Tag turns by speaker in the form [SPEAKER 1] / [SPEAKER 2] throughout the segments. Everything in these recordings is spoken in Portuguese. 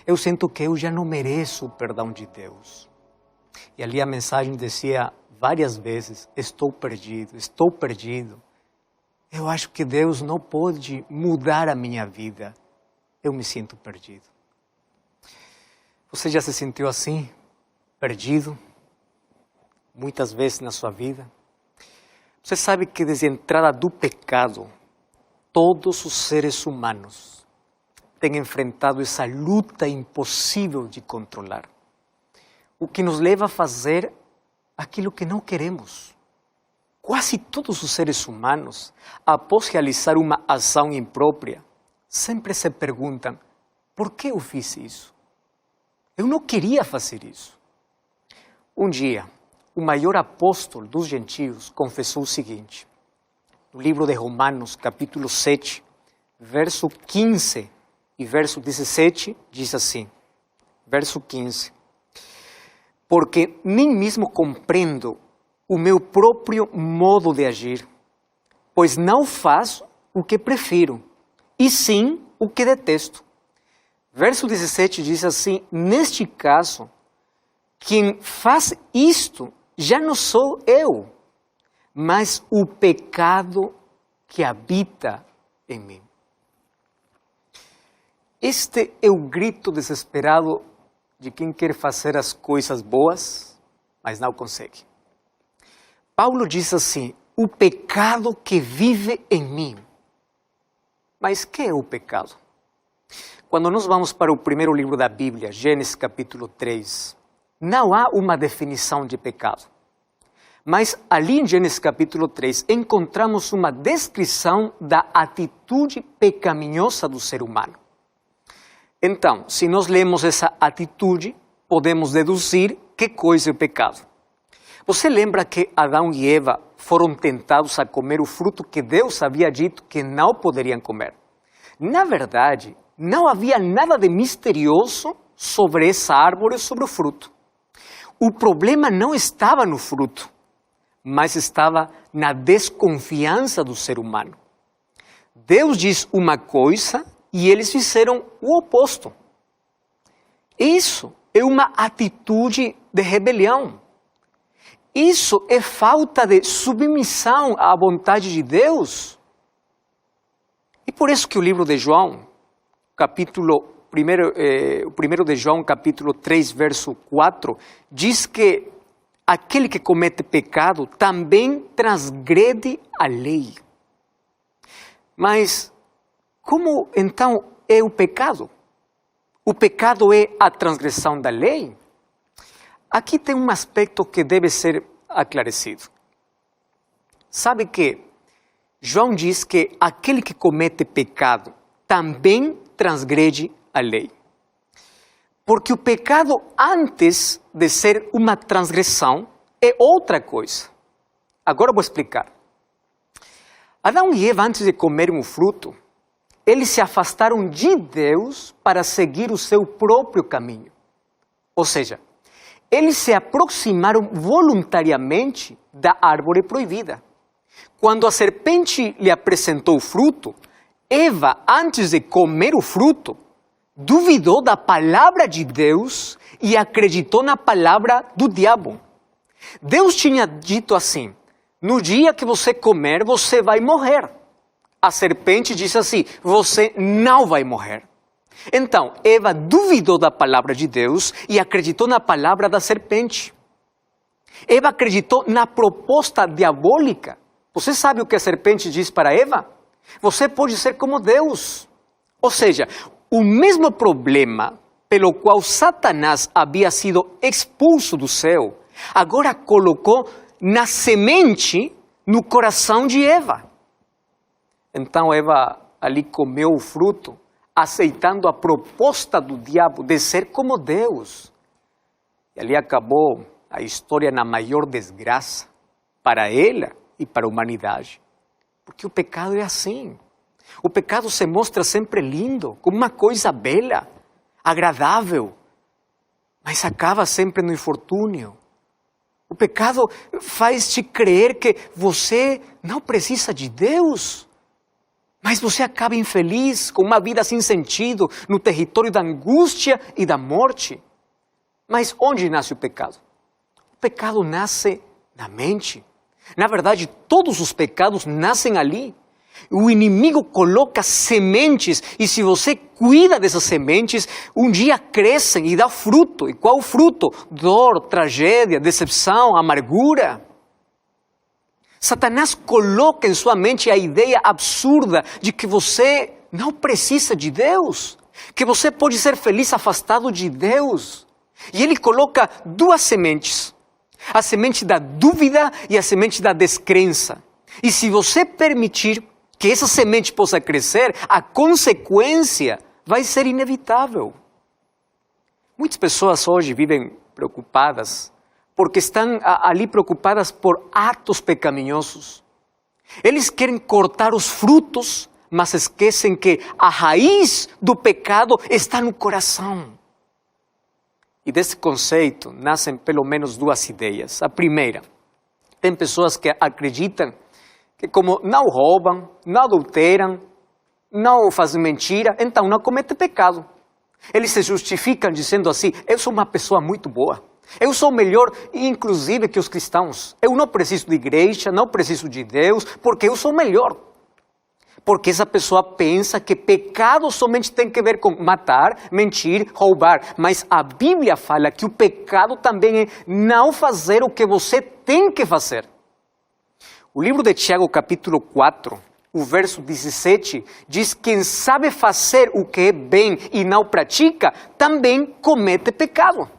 [SPEAKER 1] Eu sinto que eu já não mereço o perdão de Deus. E ali a mensagem dizia várias vezes, estou perdido, estou perdido. Eu acho que Deus não pode mudar a minha vida. Eu me sinto perdido. Você já se sentiu assim, perdido? Muitas vezes na sua vida? Você sabe que desde a entrada do pecado, todos os seres humanos têm enfrentado essa luta impossível de controlar. O que nos leva a fazer aquilo que não queremos. Quase todos os seres humanos, após realizar uma ação imprópria, sempre se perguntam, por que eu fiz isso? Eu não queria fazer isso. Um dia, o maior apóstolo dos gentios confessou o seguinte, no livro de Romanos, capítulo 7, verso 15 e verso 17, diz assim, verso 15, porque nem mesmo compreendo o meu próprio modo de agir, pois não faço o que prefiro, e sim o que detesto. Verso 17 diz assim, neste caso, quem faz isto já não sou eu, mas o pecado que habita em mim. Este é o grito desesperado de quem quer fazer as coisas boas, mas não consegue. Paulo diz assim, o pecado que vive em mim. Mas que é o pecado? Quando nós vamos para o primeiro livro da Bíblia, Gênesis capítulo 3, não há uma definição de pecado. Mas ali em Gênesis capítulo 3 encontramos uma descrição da atitude pecaminosa do ser humano. Então, se nós lemos essa atitude, podemos deduzir que coisa é o pecado. Você lembra que Adão e Eva foram tentados a comer o fruto que Deus havia dito que não poderiam comer? Na verdade, não havia nada de misterioso sobre essa árvore, sobre o fruto. O problema não estava no fruto, mas estava na desconfiança do ser humano. Deus diz uma coisa e eles fizeram o oposto. Isso é uma atitude de rebelião. Isso é falta de submissão à vontade de Deus. E por isso que o livro de João, o primeiro de João, capítulo 3, verso 4, diz que aquele que comete pecado também transgrede a lei. Mas como então é o pecado? O pecado é a transgressão da lei? Aqui tem um aspecto que deve ser aclarecido. Sabe que João diz que aquele que comete pecado também transgrede a lei. Porque o pecado, antes de ser uma transgressão, é outra coisa. Agora eu vou explicar. Adão e Eva, antes de comerem o fruto, eles se afastaram de Deus para seguir o seu próprio caminho. Ou seja, eles se aproximaram voluntariamente da árvore proibida. Quando a serpente lhe apresentou o fruto, Eva, antes de comer o fruto, duvidou da palavra de Deus e acreditou na palavra do diabo. Deus tinha dito assim, no dia que você comer, você vai morrer. A serpente disse assim, você não vai morrer. Então, Eva duvidou da palavra de Deus e acreditou na palavra da serpente. Eva acreditou na proposta diabólica. Você sabe o que a serpente diz para Eva? Você pode ser como Deus. Ou seja, o mesmo problema pelo qual Satanás havia sido expulso do céu, agora colocou na semente no coração de Eva. Então Eva ali comeu o fruto, aceitando a proposta do diabo de ser como Deus. E ali acabou a história na maior desgraça para ela e para a humanidade. Porque o pecado é assim. O pecado se mostra sempre lindo, como uma coisa bela, agradável, mas acaba sempre no infortúnio. O pecado faz te crer que você não precisa de Deus. Mas você acaba infeliz, com uma vida sem sentido, no território da angústia e da morte. Mas onde nasce o pecado? O pecado nasce na mente. Na verdade, todos os pecados nascem ali. O inimigo coloca sementes e se você cuida dessas sementes, um dia crescem e dá fruto. E qual fruto? Dor, tragédia, decepção, amargura. Satanás coloca em sua mente a ideia absurda de que você não precisa de Deus, que você pode ser feliz afastado de Deus. E ele coloca duas sementes, a semente da dúvida e a semente da descrença. E se você permitir que essa semente possa crescer, a consequência vai ser inevitável. Muitas pessoas hoje vivem preocupadas porque estão ali preocupadas por atos pecaminosos. Eles querem cortar os frutos, mas esquecem que a raiz do pecado está no coração. E desse conceito nascem pelo menos duas ideias. A primeira, tem pessoas que acreditam que como não roubam, não adulteram, não fazem mentira, então não cometem pecado. Eles se justificam dizendo assim, eu sou uma pessoa muito boa. Eu sou melhor, inclusive, que os cristãos. Eu não preciso de igreja, não preciso de Deus, porque eu sou melhor. Porque essa pessoa pensa que pecado somente tem que ver com matar, mentir, roubar. Mas a Bíblia fala que o pecado também é não fazer o que você tem que fazer. O livro de Tiago, capítulo 4, o verso 17, diz que quem sabe fazer o que é bem e não pratica, também comete pecado.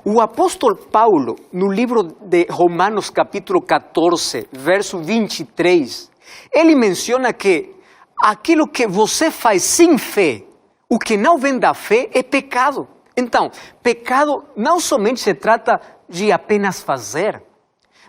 [SPEAKER 1] O apóstolo Paulo, no livro de Romanos capítulo 14, verso 23, ele menciona que aquilo que você faz sem fé, o que não vem da fé, é pecado. Então, pecado não somente se trata de apenas fazer.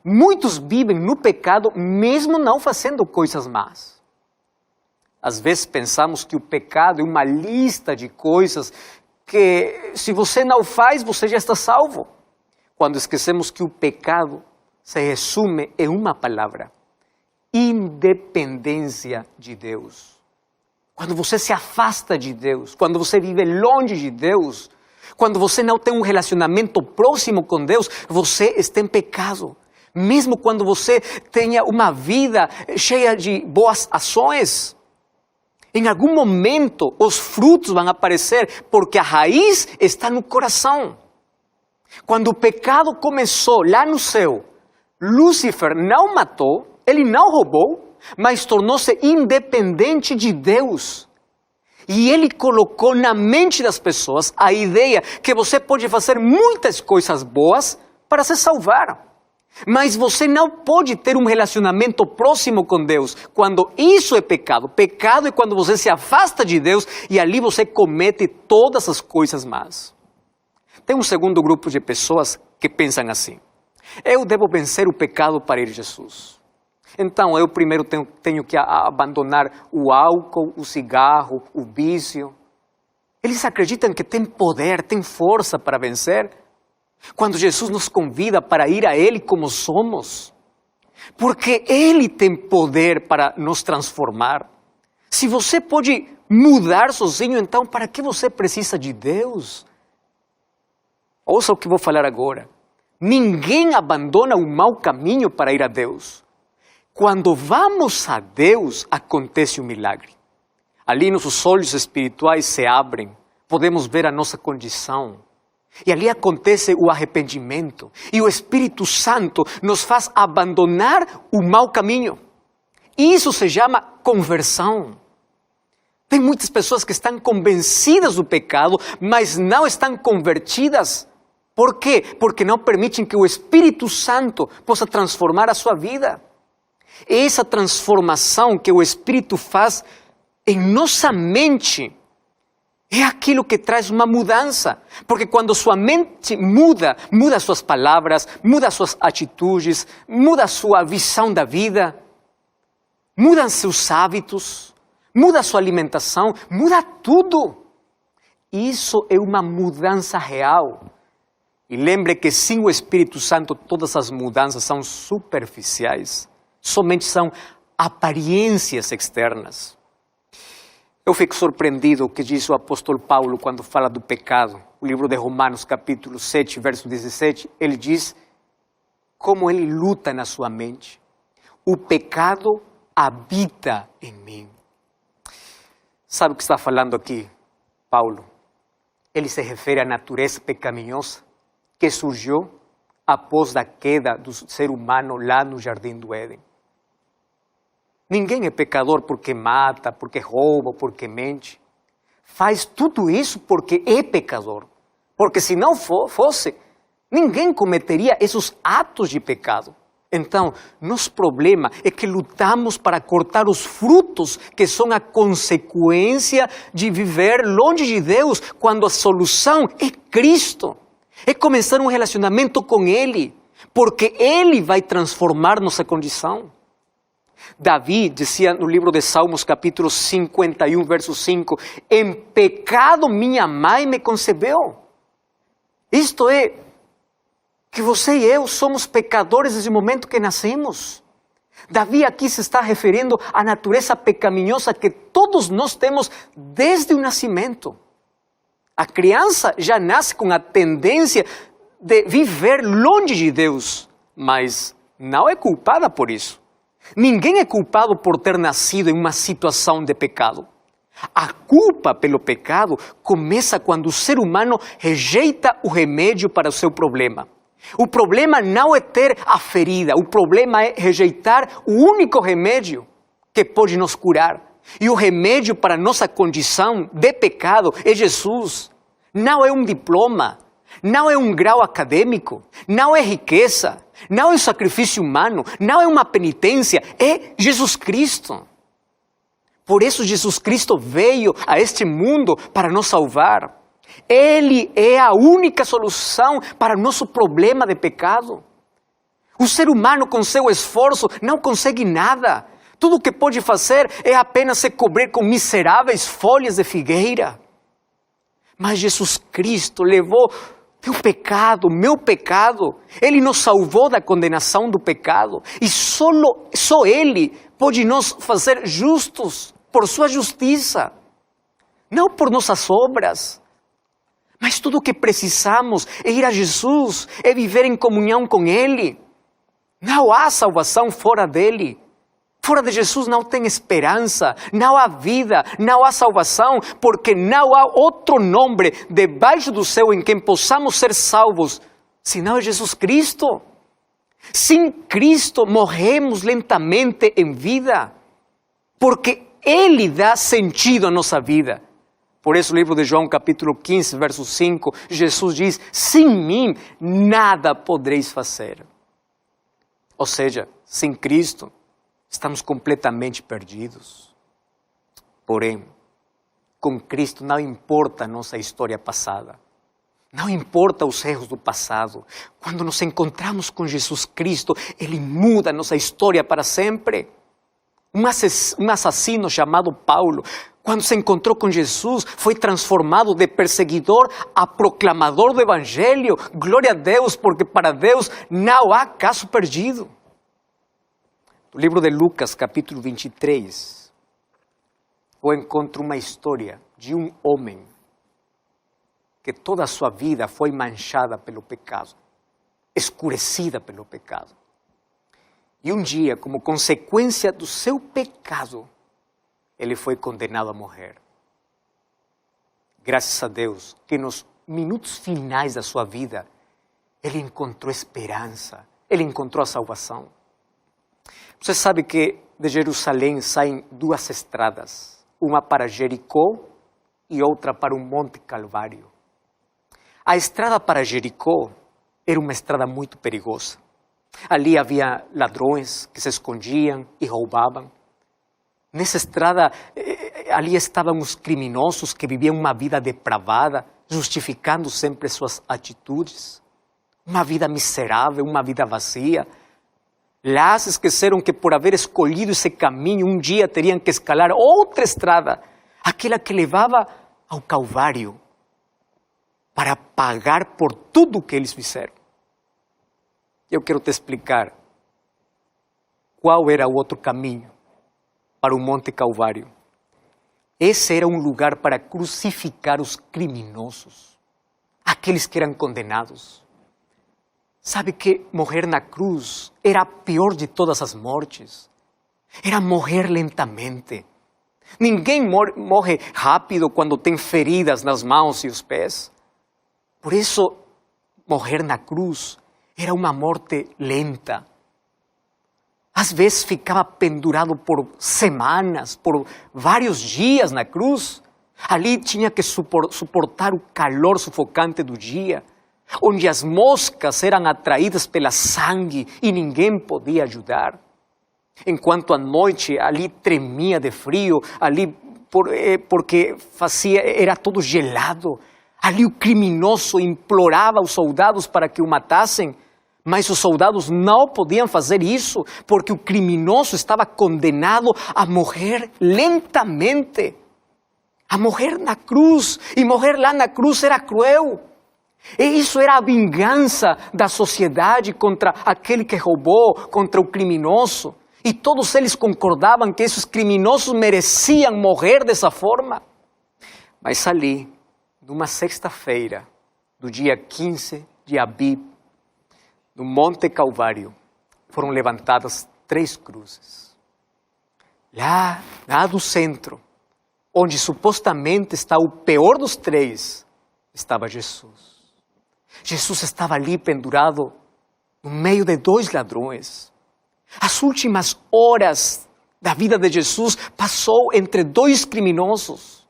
[SPEAKER 1] Muitos vivem no pecado mesmo não fazendo coisas más. Às vezes pensamos que o pecado é uma lista de coisas que se você não faz, você já está salvo. Quando esquecemos que o pecado se resume em uma palavra: independência de Deus. Quando você se afasta de Deus, quando você vive longe de Deus, quando você não tem um relacionamento próximo com Deus, você está em pecado. Mesmo quando você tenha uma vida cheia de boas ações, em algum momento os frutos vão aparecer porque a raiz está no coração. Quando o pecado começou lá no céu, Lúcifer não matou, ele não roubou, mas tornou-se independente de Deus. E ele colocou na mente das pessoas a ideia que você pode fazer muitas coisas boas para se salvar. Mas você não pode ter um relacionamento próximo com Deus quando isso é pecado. Pecado é quando você se afasta de Deus e ali você comete todas as coisas más. Tem um segundo grupo de pessoas que pensam assim: eu devo vencer o pecado para ir a Jesus. Então eu primeiro tenho que abandonar o álcool, o cigarro, o vício. Eles acreditam que tem poder, tem força para vencer. Quando Jesus nos convida para ir a Ele como somos, porque Ele tem poder para nos transformar. Se você pode mudar sozinho, então para que você precisa de Deus? Ouça o que vou falar agora. Ninguém abandona o mau caminho para ir a Deus. Quando vamos a Deus, acontece um milagre. Ali nossos olhos espirituais se abrem, podemos ver a nossa condição. E ali acontece o arrependimento. E o Espírito Santo nos faz abandonar o mau caminho. Isso se chama conversão. Tem muitas pessoas que estão convencidas do pecado, mas não estão convertidas. Por quê? Porque não permitem que o Espírito Santo possa transformar a sua vida. Essa transformação que o Espírito faz em nossa mente é aquilo que traz uma mudança. Porque quando sua mente muda, muda suas palavras, muda suas atitudes, muda sua visão da vida, mudam seus hábitos, muda sua alimentação, muda tudo. Isso é uma mudança real. E lembre que sem o Espírito Santo todas as mudanças são superficiais. Somente são aparências externas. Eu fico surpreendido o que diz o apóstolo Paulo quando fala do pecado. O livro de Romanos, capítulo 7, verso 17, ele diz como ele luta na sua mente. O pecado habita em mim. Sabe o que está falando aqui, Paulo? Ele se refere à natureza pecaminosa que surgiu após a queda do ser humano lá no Jardim do Éden. Ninguém é pecador porque mata, porque rouba, porque mente. Faz tudo isso porque é pecador. Porque se não fosse, ninguém cometeria esses atos de pecado. Então, nosso problema é que lutamos para cortar os frutos que são a consequência de viver longe de Deus, quando a solução é Cristo. É começar um relacionamento com Ele, porque Ele vai transformar nossa condição. Davi dizia no livro de Salmos, capítulo 51, verso 5, em pecado minha mãe me concebeu. Isto é, que você e eu somos pecadores desde o momento que nascemos. Davi aqui se está referindo à natureza pecaminosa que todos nós temos desde o nascimento. A criança já nasce com a tendência de viver longe de Deus, mas não é culpada por isso. Ninguém é culpado por ter nascido em uma situação de pecado. A culpa pelo pecado começa quando o ser humano rejeita o remédio para o seu problema. O problema não é ter a ferida, o problema é rejeitar o único remédio que pode nos curar. E o remédio para nossa condição de pecado é Jesus. Não é um diploma, não é um grau acadêmico, não é riqueza, não é um sacrifício humano, não é uma penitência, é Jesus Cristo. Por isso Jesus Cristo veio a este mundo para nos salvar. Ele é a única solução para o nosso problema de pecado. O ser humano com seu esforço não consegue nada. Tudo o que pode fazer é apenas se cobrir com miseráveis folhas de figueira. Mas Jesus Cristo levou teu pecado, meu pecado. Ele nos salvou da condenação do pecado. E só Ele pode nos fazer justos por sua justiça. Não por nossas obras. Mas tudo o que precisamos é ir a Jesus, é viver em comunhão com Ele. Não há salvação fora dEle. Fora de Jesus não tem esperança, não há vida, não há salvação, porque não há outro nome debaixo do céu em quem possamos ser salvos, senão é Jesus Cristo. Sem Cristo morremos lentamente em vida, porque Ele dá sentido à nossa vida. Por isso o livro de João, capítulo 15, verso 5, Jesus diz, sem mim nada podereis fazer. Ou seja, sem Cristo, estamos completamente perdidos. Porém, com Cristo não importa a nossa história passada. Não importa os erros do passado. Quando nos encontramos com Jesus Cristo, Ele muda a nossa história para sempre. Um assassino chamado Paulo, quando se encontrou com Jesus, foi transformado de perseguidor a proclamador do Evangelho. Glória a Deus, porque para Deus não há caso perdido. No livro de Lucas, capítulo 23, eu encontro uma história de um homem que toda a sua vida foi manchada pelo pecado, escurecida pelo pecado. E um dia, como consequência do seu pecado, ele foi condenado a morrer. Graças a Deus que nos minutos finais da sua vida, ele encontrou esperança, ele encontrou a salvação. Você sabe que de Jerusalém saem duas estradas, uma para Jericó e outra para o Monte Calvário. A estrada para Jericó era uma estrada muito perigosa. Ali havia ladrões que se escondiam e roubavam. Nessa estrada, ali estavam os criminosos que viviam uma vida depravada, justificando sempre suas atitudes. Uma vida miserável, uma vida vazia. Lá se esqueceram que por haver escolhido esse caminho, um dia teriam que escalar outra estrada, aquela que levava ao Calvário, para pagar por tudo o que eles fizeram. Eu quero te explicar qual era o outro caminho para o Monte Calvário. Esse era um lugar para crucificar os criminosos, aqueles que eram condenados. Sabe que morrer na cruz era a pior de todas as mortes. Era morrer lentamente. Ninguém morre rápido quando tem feridas nas mãos e os pés. Por isso, morrer na cruz era uma morte lenta. Às vezes ficava pendurado por semanas, por vários dias na cruz. Ali tinha que suportar o calor sufocante do dia, onde as moscas eram atraídas pela sangue e ninguém podia ajudar. Enquanto à noite ali tremia de frio, ali porque era todo gelado. Ali o criminoso implorava aos soldados para que o matassem, mas os soldados não podiam fazer isso, porque o criminoso estava condenado a morrer lentamente, a morrer na cruz, e morrer lá na cruz era cruel. E isso era a vingança da sociedade contra aquele que roubou, contra o criminoso. E todos eles concordavam que esses criminosos mereciam morrer dessa forma. Mas ali, numa sexta-feira, do dia 15 de Abib, no Monte Calvário, foram levantadas 3 cruzes. Lá do centro, onde supostamente está o pior dos 3, estava Jesus. Jesus estava ali pendurado no meio de 2 ladrões. As últimas horas da vida de Jesus passou entre 2 criminosos.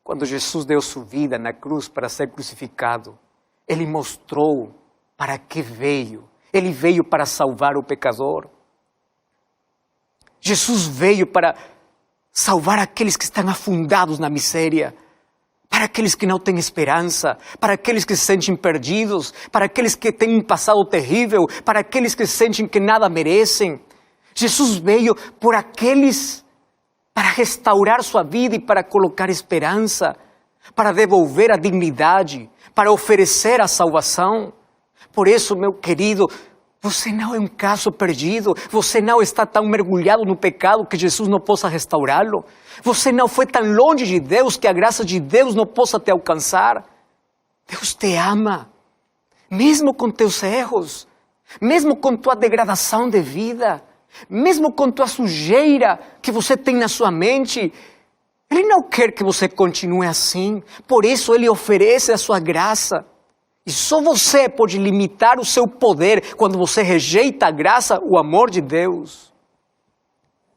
[SPEAKER 1] Quando Jesus deu sua vida na cruz para ser crucificado, Ele mostrou para que veio. Ele veio para salvar o pecador. Jesus veio para salvar aqueles que estão afundados na miséria, para aqueles que não têm esperança, para aqueles que se sentem perdidos, para aqueles que têm um passado terrível, para aqueles que sentem que nada merecem. Jesus veio por aqueles para restaurar sua vida e para colocar esperança, para devolver a dignidade, para oferecer a salvação. Por isso, meu querido, você não é um caso perdido, você não está tão mergulhado no pecado que Jesus não possa restaurá-lo. Você não foi tão longe de Deus que a graça de Deus não possa te alcançar. Deus te ama, mesmo com teus erros, mesmo com tua degradação de vida, mesmo com tua sujeira que você tem na sua mente. Ele não quer que você continue assim, por isso Ele oferece a sua graça. E só você pode limitar o seu poder quando você rejeita a graça, o amor de Deus.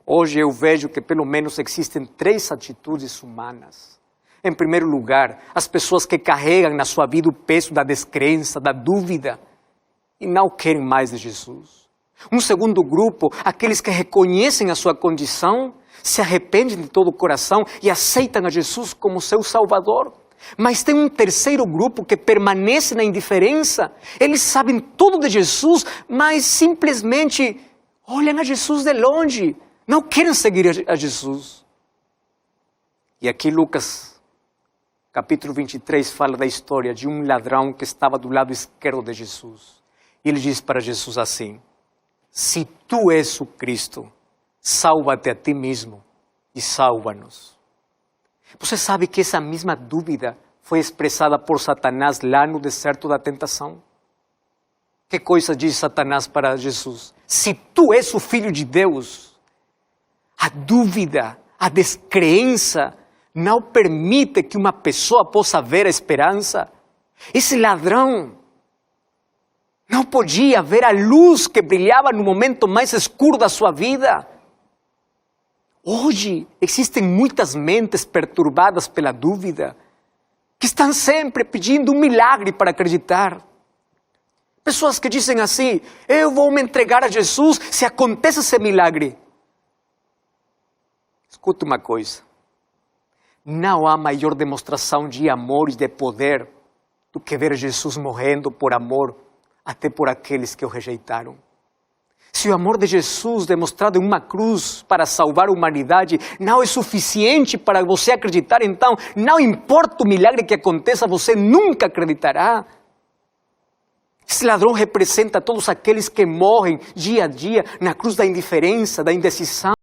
[SPEAKER 1] Hoje eu vejo que pelo menos existem 3 atitudes humanas. Em primeiro lugar, as pessoas que carregam na sua vida o peso da descrença, da dúvida, e não querem mais de Jesus. Um segundo grupo, aqueles que reconhecem a sua condição, se arrependem de todo o coração e aceitam a Jesus como seu Salvador. Mas tem um terceiro grupo que permanece na indiferença. Eles sabem tudo de Jesus, mas simplesmente olham a Jesus de longe. Não querem seguir a Jesus. E aqui Lucas, capítulo 23, fala da história de um ladrão que estava do lado esquerdo de Jesus. E ele diz para Jesus assim: se tu és o Cristo, salva-te a ti mesmo e salva-nos. Você sabe que essa mesma dúvida foi expressada por Satanás lá no deserto da tentação? Que coisa diz Satanás para Jesus? Se tu és o Filho de Deus, a dúvida, a descrença não permite que uma pessoa possa ver a esperança. Esse ladrão não podia ver a luz que brilhava no momento mais escuro da sua vida. Hoje existem muitas mentes perturbadas pela dúvida, que estão sempre pedindo um milagre para acreditar. Pessoas que dizem assim: eu vou me entregar a Jesus se acontece esse milagre. Escuta uma coisa, não há maior demonstração de amor e de poder do que ver Jesus morrendo por amor, até por aqueles que o rejeitaram. Se o amor de Jesus demonstrado em uma cruz para salvar a humanidade não é suficiente para você acreditar, então não importa o milagre que aconteça, você nunca acreditará. Esse ladrão representa todos aqueles que morrem dia a dia na cruz da indiferença, da indecisão,